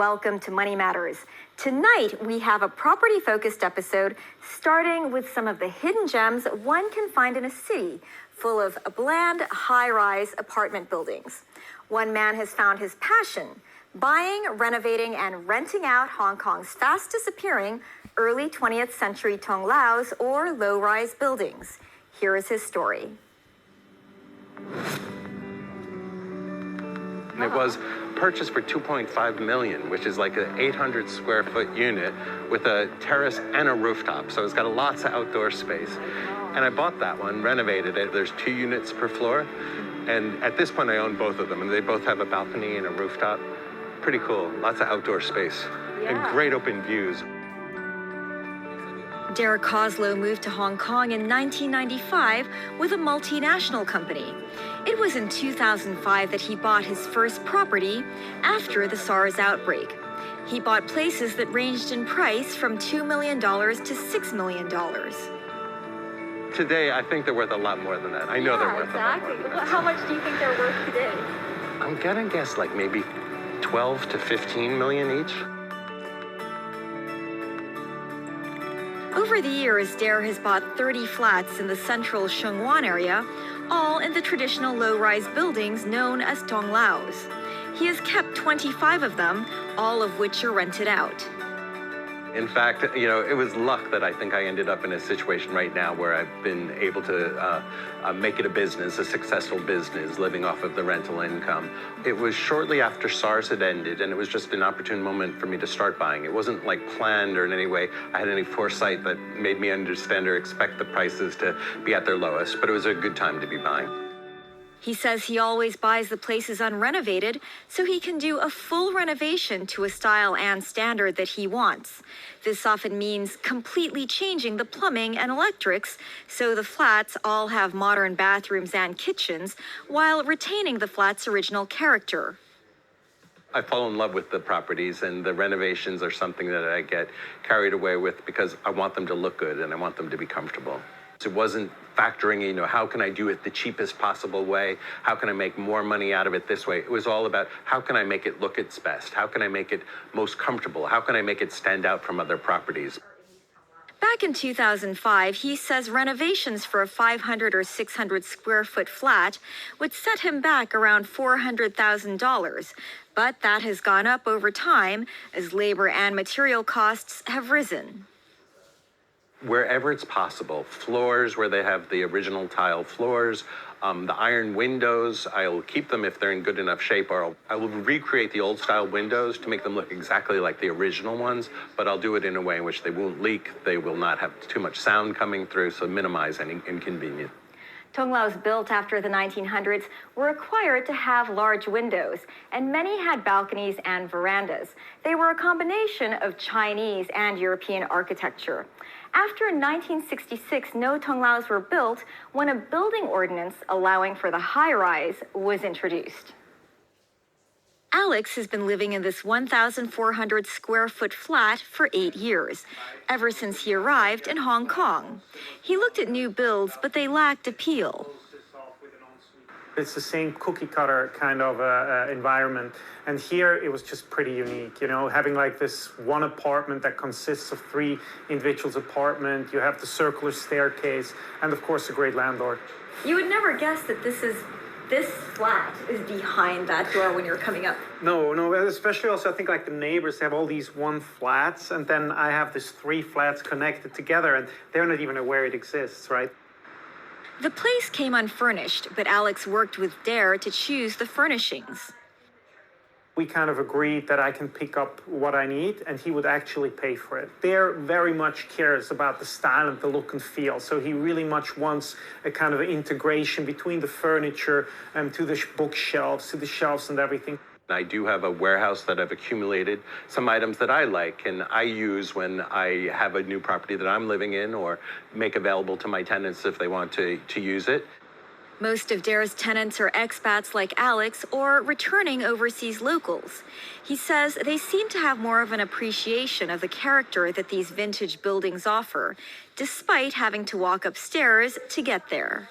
welcome to Money Matters. Tonight, we have a property-focused episode starting with some of the hidden gems one can find in a city full of bland, high-rise apartment buildings. One man has found his passion, buying, renovating, and renting out Hong Kong's fast-disappearing early 20th century Tong Laos or low-rise buildings. Here is his story. It was purchased for $2.5 million, which is like an 800 square foot unit with a terrace and a rooftop. So it's got lots of outdoor space. And I bought that one, renovated it. There's 2 units per floor. And at this point I own both of them, and they both have a balcony and a rooftop. Pretty cool, lots of outdoor space and great open views. Derek Coslow moved to Hong Kong in 1995 with a multinational company. It was in 2005 that he bought his first property after the SARS outbreak. He bought places that ranged in price from $2 million to $6 million. Today, I think they're worth a lot more than that. I know they're worth a lot more than that. How much do you think they're worth today? I'm gonna guess like maybe 12 to 15 million each. Over the years, Dare has bought 30 flats in the central Sheung Wan area, all in the traditional low-rise buildings known as Tong Laos. He has kept 25 of them, all of which are rented out. In fact, it was luck that I think I ended up in a situation right now where I've been able to make it a business, a successful business, living off of the rental income. It was shortly after SARS had ended, and it was just an opportune moment for me to start buying. It wasn't like planned or in any way I had any foresight that made me understand or expect the prices to be at their lowest, but it was a good time to be buying. He says he always buys the places unrenovated so he can do a full renovation to a style and standard that he wants. This often means completely changing the plumbing and electrics so the flats all have modern bathrooms and kitchens while retaining the flat's original character. I fall in love with the properties, and the renovations are something that I get carried away with because I want them to look good and I want them to be comfortable. It wasn't factoring, how can I do it the cheapest possible way? How can I make more money out of it this way? It was all about how can I make it look its best? How can I make it most comfortable? How can I make it stand out from other properties? Back in 2005, he says renovations for a 500 or 600 square foot flat would set him back around $400,000. But that has gone up over time as labor and material costs have risen. Wherever it's possible, floors where they have the original tile floors, the iron windows, I'll keep them if they're in good enough shape, or I will recreate the old style windows to make them look exactly like the original ones, but I'll do it in a way in which they won't leak, they will not have too much sound coming through, so minimize any inconvenience. Tong Laos, built after the 1900s, were required to have large windows, and many had balconies and verandas. They were a combination of Chinese and European architecture. After 1966, no Tong Laos were built when a building ordinance allowing for the high-rise was introduced. Alex has been living in this 1,400 square foot flat for 8 years, ever since he arrived in Hong Kong. He looked at new builds, but they lacked appeal. It's the same cookie cutter kind of environment. And here it was just pretty unique, having like this one apartment that consists of 3 individuals' apartment. You have the circular staircase and of course a great landlord. You would never guess that this flat is behind that door when you're coming up. No, especially also I think like the neighbors have all these 1 flats, and then I have these 3 flats connected together and they're not even aware it exists, right? The place came unfurnished, but Alex worked with Dare to choose the furnishings. We kind of agreed that I can pick up what I need and he would actually pay for it. Dare very much cares about the style and the look and feel, so he really much wants a kind of integration between the furniture and to the bookshelves, to the shelves and everything. I do have a warehouse that I've accumulated some items that I like and I use when I have a new property that I'm living in or make available to my tenants if they want to use it. Most of Dare's tenants are expats like Alex or returning overseas locals. He says they seem to have more of an appreciation of the character that these vintage buildings offer, despite having to walk upstairs to get there.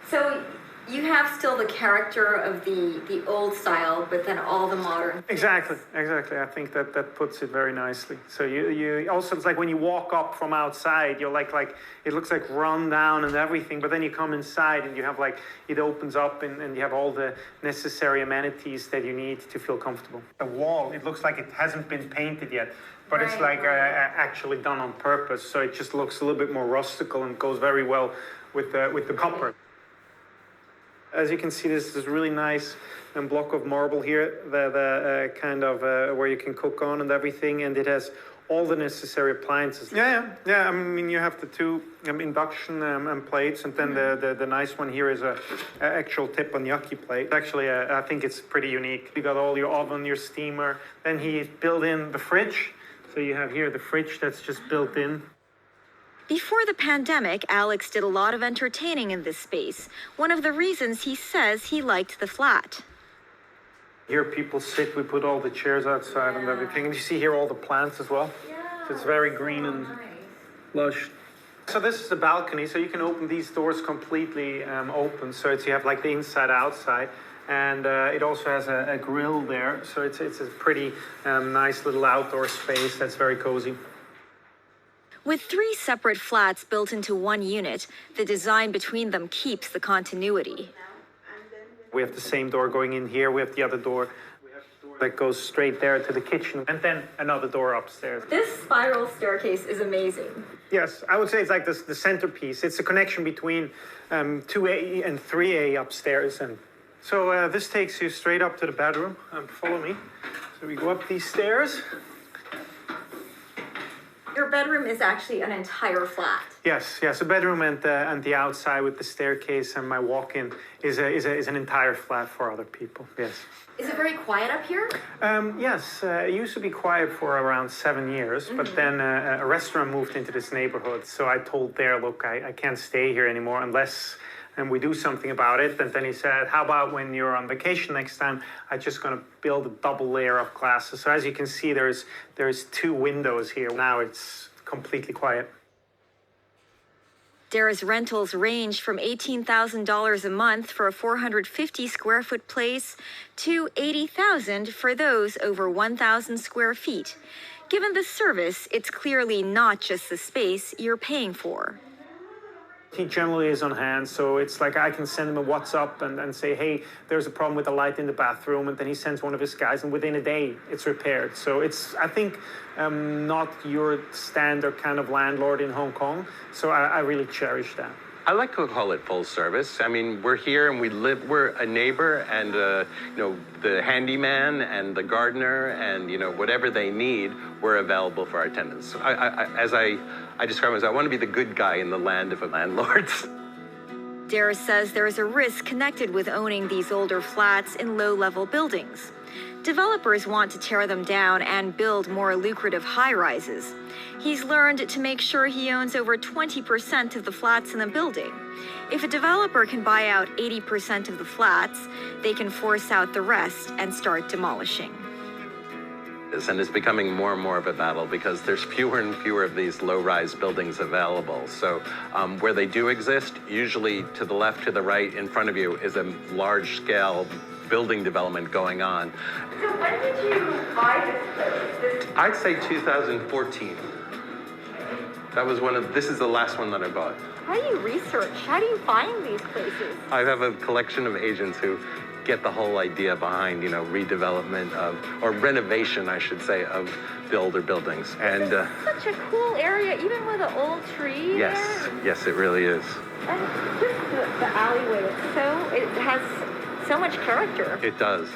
So You have still the character of the old style, but then all the modern. Exactly. I think that puts it very nicely. So you also, it's like when you walk up from outside, you're like it looks like run down and everything, but then you come inside and you have like, it opens up and you have all the necessary amenities that you need to feel comfortable. The wall, it looks like it hasn't been painted yet, but it's like actually done on purpose. So it just looks a little bit more rustical and goes very well with the copper. As you can see, this is really nice block of marble here, the kind of where you can cook on and everything, and it has all the necessary appliances. Yeah. I mean, you have the two induction plates, and then the nice one here is a actual teppanyaki plate. Actually, I think it's pretty unique. You got all your oven, your steamer. Then he built in the fridge, so you have here the fridge that's just built in. Before the pandemic, Alex did a lot of entertaining in this space. One of the reasons he says he liked the flat. Here people sit, we put all the chairs outside and everything. And you see here all the plants as well. So it's very green and lush. So this is the balcony, so you can open these doors completely open. So you have like the inside, outside. And it also has a grill there. So it's a pretty nice little outdoor space that's very cozy. With 3 separate flats built into one unit, the design between them keeps the continuity. We have the same door going in here. We have the other door that goes straight there to the kitchen, and then another door upstairs. This spiral staircase is amazing. Yes, I would say it's like the centerpiece. It's a connection between 2A and 3A upstairs. And so this takes you straight up to the bedroom. Follow me. So we go up these stairs. Your bedroom is actually an entire flat. Yes. A bedroom and the outside with the staircase and my walk-in is an entire flat for other people. Yes. Is it very quiet up here? Yes. It used to be quiet for around 7 years, but then a restaurant moved into this neighborhood. So I told there, look, I can't stay here anymore unless we do something about it. And then he said, how about when you're on vacation next time, I'm just going to build a double layer of glasses. So as you can see, there's 2 windows here. Now it's completely quiet. Dara's rentals range from $18,000 a month for a 450 square foot place to $80,000 for those over 1,000 square feet. Given the service, it's clearly not just the space you're paying for. He generally is on hand, so it's like I can send him a WhatsApp and say, hey, there's a problem with the light in the bathroom, and then he sends one of his guys, and within a day, it's repaired. So it's, I think, not your standard kind of landlord in Hong Kong, so I really cherish that. I like to call it full service. I mean, we're here and we're a neighbor, and the handyman and the gardener and whatever they need, we're available for our tenants. As I describe it, I want to be the good guy in the land of landlords. Dara says there is a risk connected with owning these older flats in low-level buildings. Developers want to tear them down and build more lucrative high-rises. He's learned to make sure he owns over 20% of the flats in the building. If a developer can buy out 80% of the flats, they can force out the rest and start demolishing. And it's becoming more and more of a battle because there's fewer and fewer of these low-rise buildings available. So where they do exist, usually to the left, to the right, in front of you is a large-scale building development going on. So when did you buy this place? I'd say 2014. That was this is the last one that I bought. How do you research? How do you find these places? I have a collection of agents who get the whole idea behind, redevelopment or renovation, I should say, of the older buildings. And such a cool area, even with an old tree. Yes, it really is. And just the alleyway, it has so much character. It does.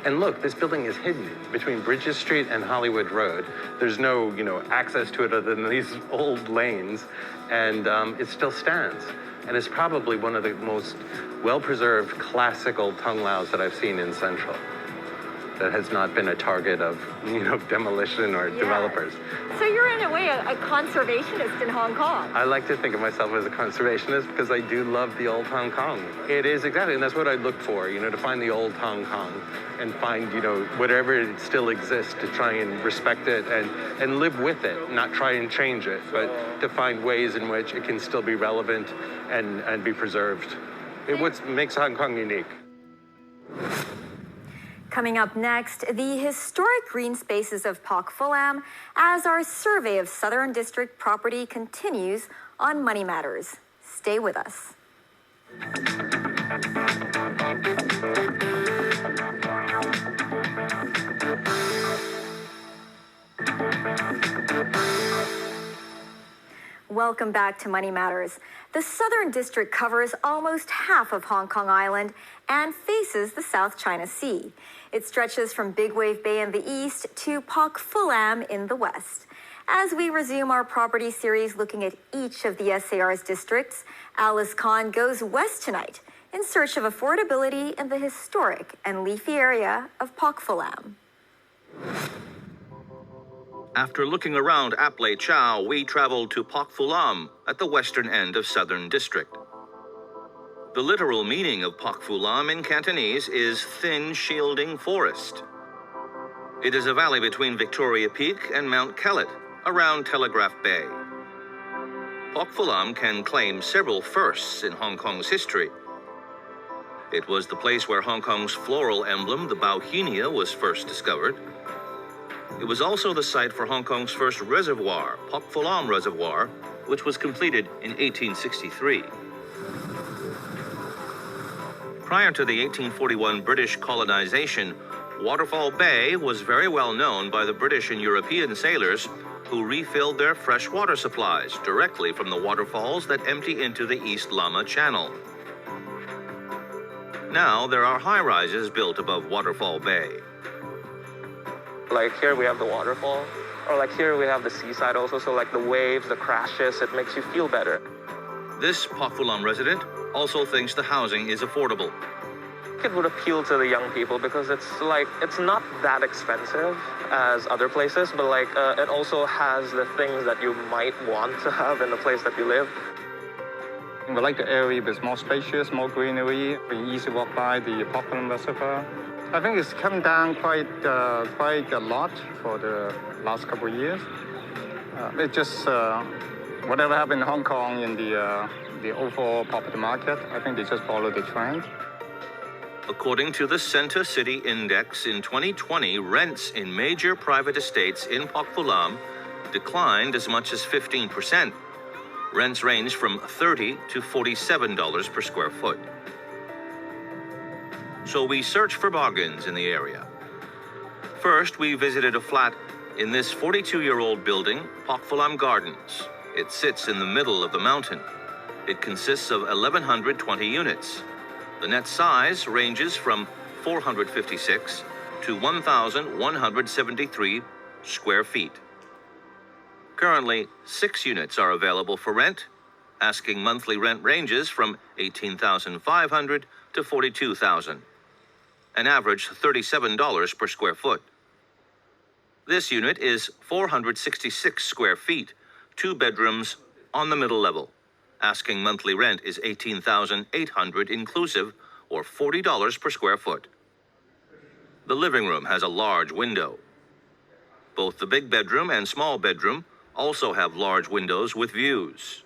And look, this building is hidden between Bridges Street and Hollywood Road. There's no, access to it other than these old lanes, and it still stands. And it's probably one of the most well-preserved classical tung laos that I've seen in Central that has not been a target of, demolition or developers. So you're in a way a conservationist in Hong Kong. I like to think of myself as a conservationist because I do love the old Hong Kong. It is exactly, and that's what I look for, to find the old Hong Kong and find, whatever it still exists, to try and respect it and live with it, not try and change it, but to find ways in which it can still be relevant and be preserved. What makes Hong Kong unique. Coming up next, the historic green spaces of Pak Phulam as our survey of Southern District property continues on Money Matters. Stay with us. Welcome back to Money Matters. The Southern District covers almost half of Hong Kong Island and faces the South China Sea. It stretches from Big Wave Bay in the east to Pak Phulam in the west. As we resume our property series looking at each of the SAR's districts, Alice Khan goes west tonight in search of affordability in the historic and leafy area of Pak Phulam. After looking around Ap Lei Chau, we traveled to Pak Phulam at the western end of Southern District. The literal meaning of Pak Phulam in Cantonese is thin shielding forest. It is a valley between Victoria Peak and Mount Kellet, around Telegraph Bay. Pak Phulam can claim several firsts in Hong Kong's history. It was the place where Hong Kong's floral emblem, the Bauhinia, was first discovered. It was also the site for Hong Kong's first reservoir, Pak Phulam Reservoir, which was completed in 1863. Prior to the 1841 British colonization, Waterfall Bay was very well known by the British and European sailors who refilled their fresh water supplies directly from the waterfalls that empty into the East Lama Channel. Now there are high-rises built above Waterfall Bay. Like here we have the waterfall, or like here we have the seaside also, so like the waves, the crashes, it makes you feel better. This Pak Phulam resident also thinks the housing is affordable. It would appeal to the young people because it's not that expensive as other places, but it also has the things that you might want to have in the place that you live. We like the area with more spacious, more greenery, easy walk by the Pak Phulam Reservoir. I think it's come down quite a lot for the last couple of years. It just whatever happened in Hong Kong in the overall property market, I think they just follow the trend. According to the Center City Index, in 2020, rents in major private estates in Pak Phulam declined as much as 15%. Rents range from $30 to $47 per square foot. So we searched for bargains in the area. First, we visited a flat in this 42-year-old building, Pak Phulam Gardens. It sits in the middle of the mountain. It consists of 1,120 units. The net size ranges from 456 to 1,173 square feet. Currently, 6 units are available for rent. Asking monthly rent ranges from $18,500 to $42,000. An average $37 per square foot. This unit is 466 square feet, 2 bedrooms on the middle level. Asking monthly rent is $18,800 inclusive, or $40 per square foot. The living room has a large window. Both the big bedroom and small bedroom also have large windows with views.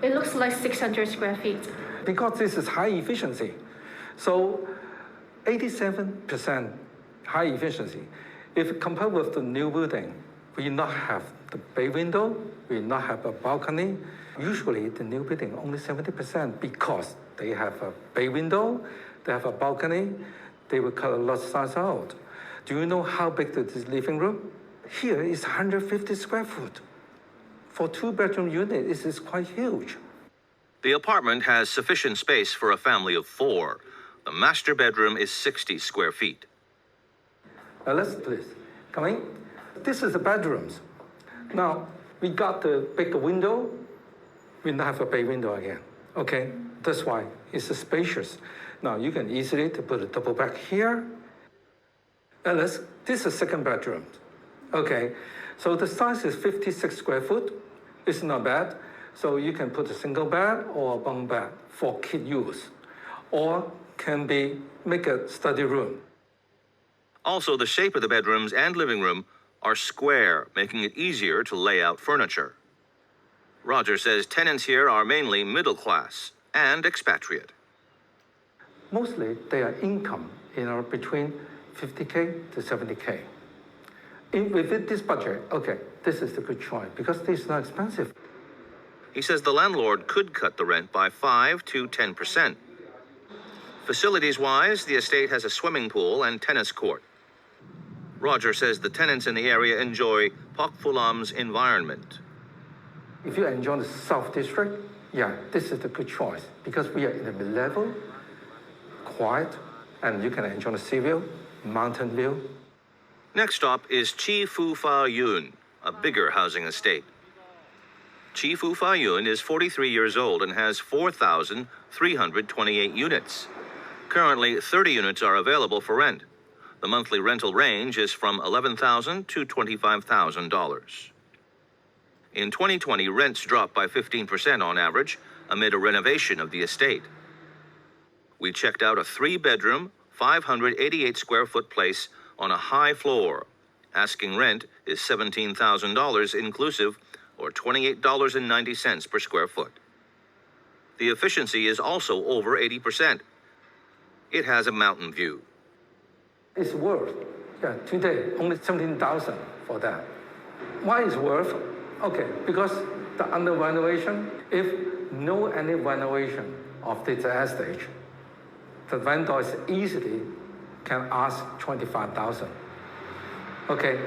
It looks like 600 square feet. Because this is high efficiency. So 87% high efficiency. If compared with the new building, we not have the bay window, we not have a balcony. Usually the new building only 70% because they have a bay window, they have a balcony, they will cut a lot of size out. Do you know how big this living room? Here is 150 square foot. For 2-bedroom unit, this is quite huge. The apartment has sufficient space for a family of 4. The master bedroom is 60 square feet. Now let's please come in. This is the bedrooms. Now we got the big window. We don't have a bay window again. Okay, that's why it's spacious. Now you can easily put a double bed here. And this is second bedroom. Okay, so the size is 56 square foot. It's not bad. So you can put a single bed or a bunk bed for kid use, or can be make a study room. Also, the shape of the bedrooms and living room are square, making it easier to lay out furniture. Roger says tenants here are mainly middle class and expatriate. Mostly their income, between 50K to 70K. Within this budget, okay, this is the good choice because this is not expensive. He says the landlord could cut the rent by 5 to 10%. Facilities-wise, the estate has a swimming pool and tennis court. Roger says the tenants in the area enjoy Pok Fulam's environment. If you enjoy the South District, yeah, this is the good choice because we are in the mid-level, quiet, and you can enjoy the sea view, mountain view. Next stop is Chi Fu Fa Yun, a bigger housing estate. Chi Fu Fa Yun is 43 years old and has 4,328 units. Currently, 30 units are available for rent. The monthly rental range is from $11,000 to $25,000. In 2020, rents dropped by 15% on average amid a renovation of the estate. We checked out a 3-bedroom, 588-square-foot place on a high floor. Asking rent is $17,000 inclusive, or $28.90 per square foot. The efficiency is also over 80%. It has a mountain view. It's worth, today only 17,000 for that. Why is worth? Okay, because the under renovation, if no any renovation of this estate, the vendor is easily can ask 25,000. Okay,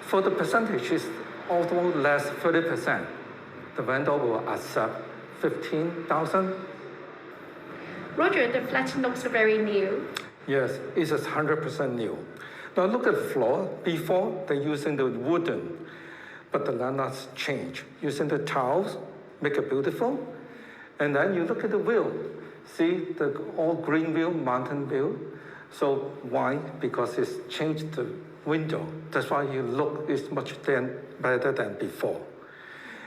for the percentage is almost less 30%. The vendor will accept 15,000. Roger, the flat looks very new. Yes, it's 100% new. Now look at the floor. Before, they're using the wooden, but the landlords change. Using the tiles, make it beautiful. And then you look at the view. See the all green view, mountain view. So why? Because it's changed the window. That's why you look is much better than before.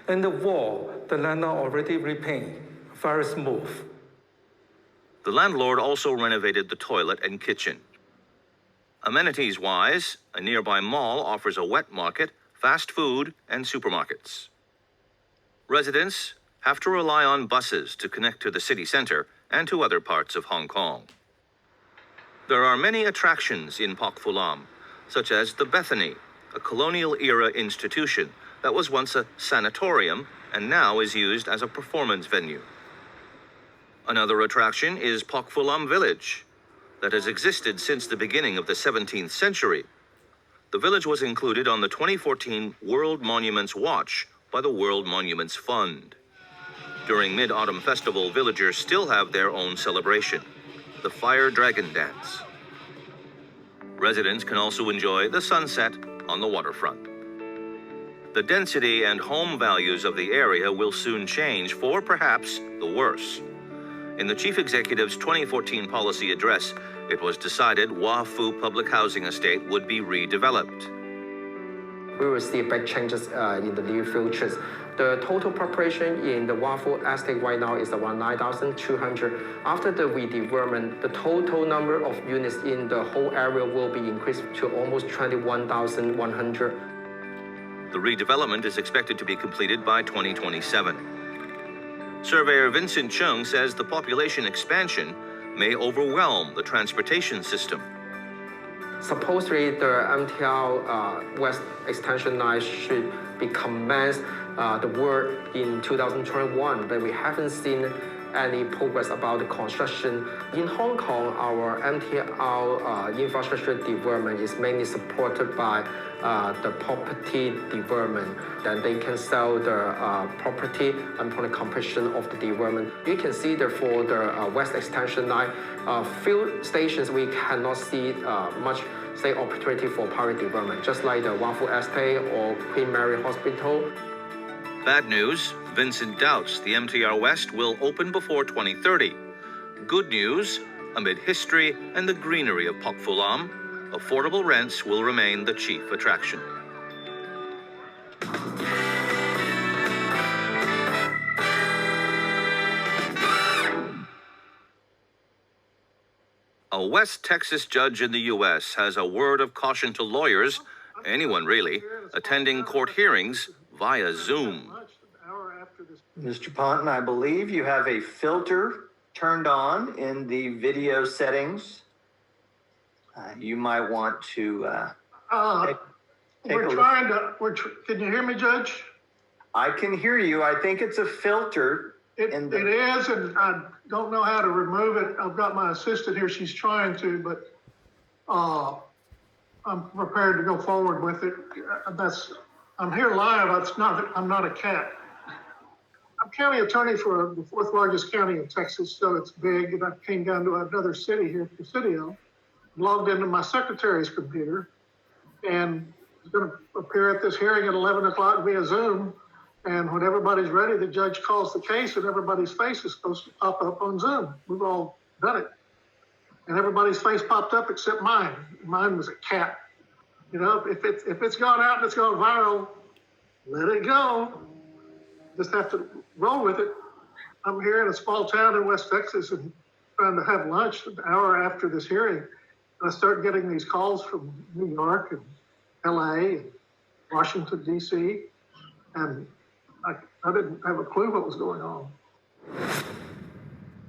And the wall, the landlord already repaint, very smooth. The landlord also renovated the toilet and kitchen. Amenities-wise, a nearby mall offers a wet market, fast food, and supermarkets. Residents have to rely on buses to connect to the city center and to other parts of Hong Kong. There are many attractions in Pok Fulam, such as the Bethany, a colonial-era institution that was once a sanatorium and now is used as a performance venue. Another attraction is Pok Fulam Village, that has existed since the beginning of the 17th century. The village was included on the 2014 World Monuments Watch by the World Monuments Fund. During Mid-Autumn Festival, villagers still have their own celebration, the Fire Dragon Dance. Residents can also enjoy the sunset on the waterfront. The density and home values of the area will soon change for perhaps the worse. In the Chief Executive's 2014 policy address, it was decided Wah Fu Public Housing Estate would be redeveloped. We will see big changes in the near futures. The total population in the Wah Fu estate right now is around 9,200. After the redevelopment, the total number of units in the whole area will be increased to almost 21,100. The redevelopment is expected to be completed by 2027. Surveyor Vincent Chung says the population expansion may overwhelm the transportation system. Supposedly, the MTL West Extension Line should be commenced the work in 2021, but we haven't seen any progress about the construction. In Hong Kong, our MTL infrastructure development is mainly supported by the property development. Then they can sell the property upon the completion of the development. You can see that for the West Extension Line, few stations we cannot see much opportunity for private development, just like the Wah Fu Estate or Queen Mary Hospital. Bad news, Vincent doubts the MTR West will open before 2030. Good news, amid history and the greenery of Pok Fulam, affordable rents will remain the chief attraction. A West Texas judge in the U.S. has a word of caution to lawyers, anyone really, attending court hearings via Zoom. Mr. Ponton, I believe you have a filter turned on in the video settings. You might want to take a look. Can you hear me, Judge? I can hear you. I think it's a filter. It is, and I don't know how to remove it. I've got my assistant here. She's trying to, but I'm prepared to go forward with it. I'm here live. I'm not a cat. I'm county attorney for the fourth largest county in Texas, so it's big. And I came down to another city here, Presidio, logged into my secretary's computer, and was going to appear at this hearing at 11 o'clock via Zoom. And when everybody's ready, the judge calls the case, and everybody's face is supposed to pop up on Zoom. We've all done it. And everybody's face popped up except mine. Mine was a cat. You know, if it's gone out and it's gone viral, let it go. Just have to roll with it. I'm here in a small town in West Texas and trying to have lunch an hour after this hearing. And I start getting these calls from New York and LA and Washington, D.C. And I didn't have a clue what was going on.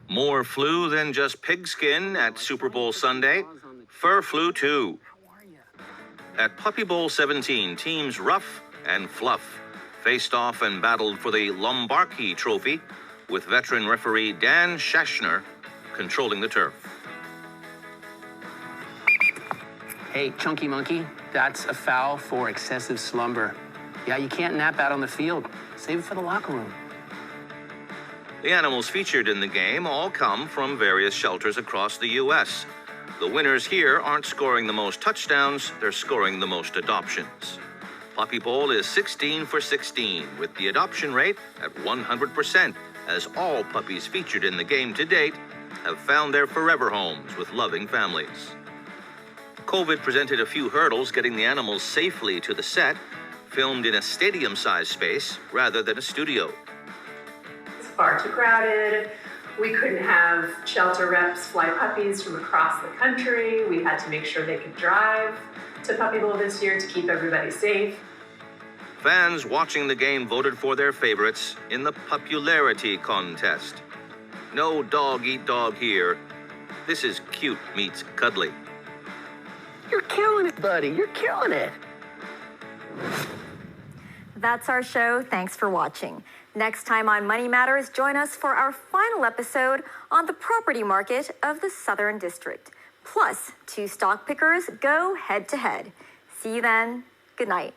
More flu than just pigskin at Super Bowl Sunday. Fur flu too. At Puppy Bowl 17, teams Rough and Fluff faced off and battled for the Lombardi Trophy, with veteran referee Dan Schachner controlling the turf. Hey, Chunky Monkey, that's a foul for excessive slumber. Yeah, you can't nap out on the field. Save it for the locker room. The animals featured in the game all come from various shelters across the U.S. The winners here aren't scoring the most touchdowns, they're scoring the most adoptions. Puppy Bowl is 16 for 16, with the adoption rate at 100%, as all puppies featured in the game to date have found their forever homes with loving families. COVID presented a few hurdles getting the animals safely to the set, filmed in a stadium-sized space rather than a studio. It's far too crowded. We couldn't have shelter reps fly puppies from across the country. We had to make sure they could drive to Puppy Bowl this year to keep everybody safe. Fans watching the game voted for their favorites in the popularity contest. No dog eat dog here. This is cute meets cuddly. You're killing it, buddy. You're killing it. That's our show. Thanks for watching. Next time on Money Matters, join us for our final episode on the property market of the Southern District. Plus, two stock pickers go head to head. See you then. Good night.